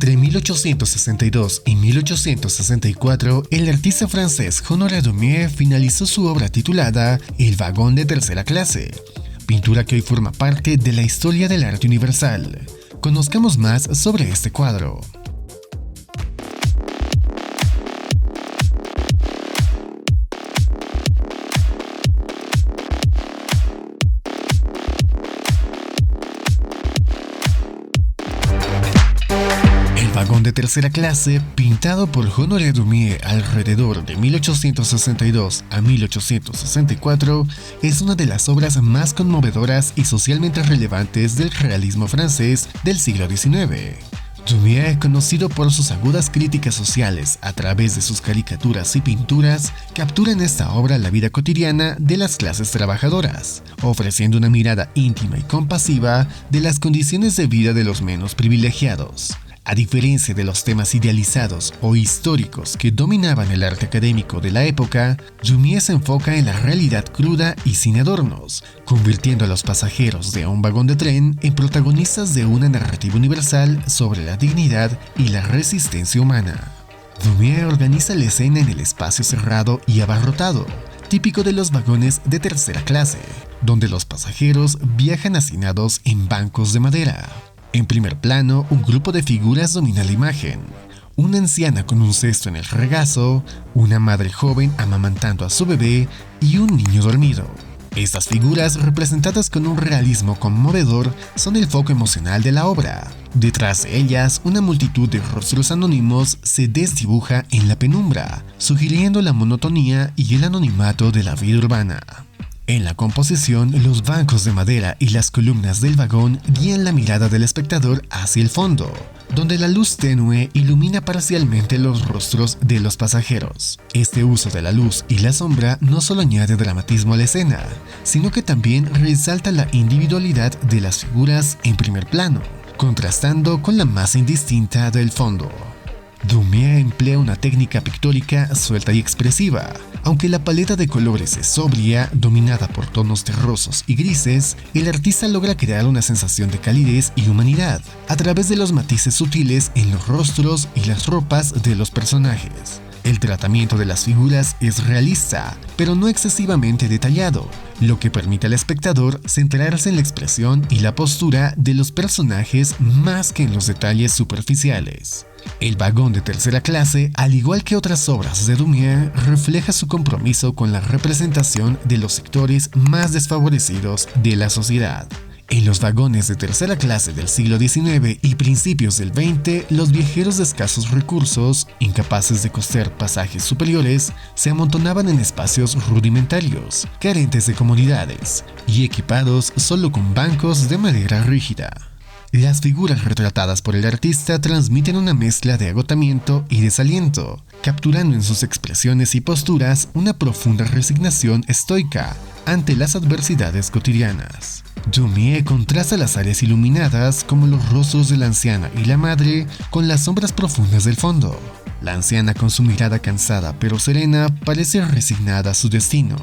Entre 1862 y 1864, el artista francés Honoré Daumier finalizó su obra titulada El vagón de tercera clase, pintura que hoy forma parte de la historia del arte universal. Conozcamos más sobre este cuadro. El vagón de tercera clase, pintado por Honoré Daumier alrededor de 1862 a 1864, es una de las obras más conmovedoras y socialmente relevantes del realismo francés del siglo XIX. Daumier, conocido por sus agudas críticas sociales a través de sus caricaturas y pinturas, captura en esta obra la vida cotidiana de las clases trabajadoras, ofreciendo una mirada íntima y compasiva de las condiciones de vida de los menos privilegiados. A diferencia de los temas idealizados o históricos que dominaban el arte académico de la época, Daumier se enfoca en la realidad cruda y sin adornos, convirtiendo a los pasajeros de un vagón de tren en protagonistas de una narrativa universal sobre la dignidad y la resistencia humana. Daumier organiza la escena en el espacio cerrado y abarrotado, típico de los vagones de tercera clase, donde los pasajeros viajan hacinados en bancos de madera. En primer plano, un grupo de figuras domina la imagen. Una anciana con un cesto en el regazo, una madre joven amamantando a su bebé y un niño dormido. Estas figuras, representadas con un realismo conmovedor, son el foco emocional de la obra. Detrás de ellas, una multitud de rostros anónimos se desdibuja en la penumbra, sugiriendo la monotonía y el anonimato de la vida urbana. En la composición, los bancos de madera y las columnas del vagón guían la mirada del espectador hacia el fondo, donde la luz tenue ilumina parcialmente los rostros de los pasajeros. Este uso de la luz y la sombra no solo añade dramatismo a la escena, sino que también resalta la individualidad de las figuras en primer plano, contrastando con la masa indistinta del fondo. Daumier emplea una técnica pictórica suelta y expresiva. Aunque la paleta de colores es sobria, dominada por tonos terrosos y grises, el artista logra crear una sensación de calidez y humanidad a través de los matices sutiles en los rostros y las ropas de los personajes. El tratamiento de las figuras es realista, pero no excesivamente detallado, lo que permite al espectador centrarse en la expresión y la postura de los personajes más que en los detalles superficiales. El vagón de tercera clase, al igual que otras obras de Daumier, refleja su compromiso con la representación de los sectores más desfavorecidos de la sociedad. En los vagones de tercera clase del siglo XIX y principios del XX, los viajeros de escasos recursos, incapaces de costear pasajes superiores, se amontonaban en espacios rudimentarios, carentes de comodidades y equipados solo con bancos de madera rígida. Las figuras retratadas por el artista transmiten una mezcla de agotamiento y desaliento, capturando en sus expresiones y posturas una profunda resignación estoica ante las adversidades cotidianas. Daumier contrasta las áreas iluminadas, como los rostros de la anciana y la madre, con las sombras profundas del fondo. La anciana, con su mirada cansada pero serena, parece resignada a su destino,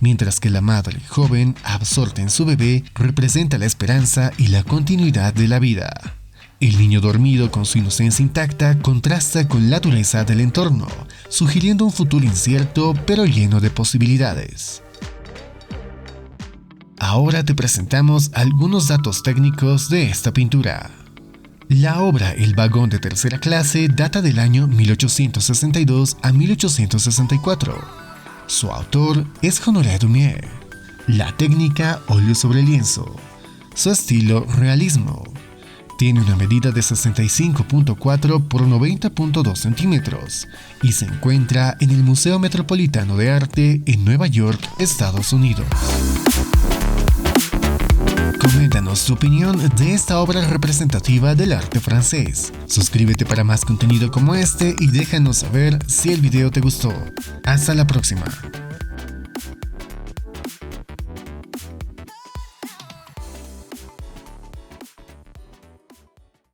mientras que la madre, joven, absorta en su bebé, representa la esperanza y la continuidad de la vida. El niño dormido, con su inocencia intacta, contrasta con la dureza del entorno, sugiriendo un futuro incierto pero lleno de posibilidades. Ahora te presentamos algunos datos técnicos de esta pintura. La obra El vagón de tercera clase data del año 1862 a 1864. Su autor es Honoré Daumier. La técnica, óleo sobre lienzo. Su estilo, realismo. Tiene una medida de 65.4 por 90.2 centímetros y se encuentra en el Museo Metropolitano de Arte en Nueva York, Estados Unidos. Coméntanos tu opinión de esta obra representativa del arte francés. Suscríbete para más contenido como este y déjanos saber si el video te gustó. Hasta la próxima.